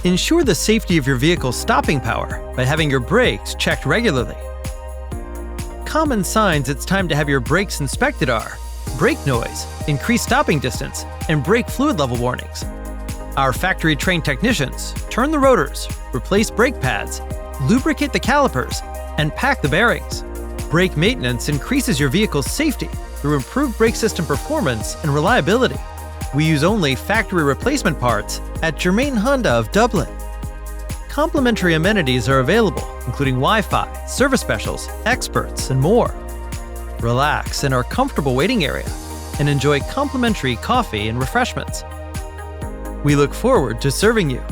Ensure the safety of your vehicle's stopping power by having your brakes checked regularly. Common signs it's time to have your brakes inspected are brake noise, increased stopping distance, and brake fluid level warnings. Our factory-trained technicians turn the rotors, replace brake pads, lubricate the calipers, and pack the bearings. Brake maintenance increases your vehicle's safety through improved brake system performance and reliability. We use only factory replacement parts at Germain Honda of Dublin. Complimentary amenities are available, including Wi-Fi, service specials, experts, and more. Relax in our comfortable waiting area and enjoy complimentary coffee and refreshments. We look forward to serving you.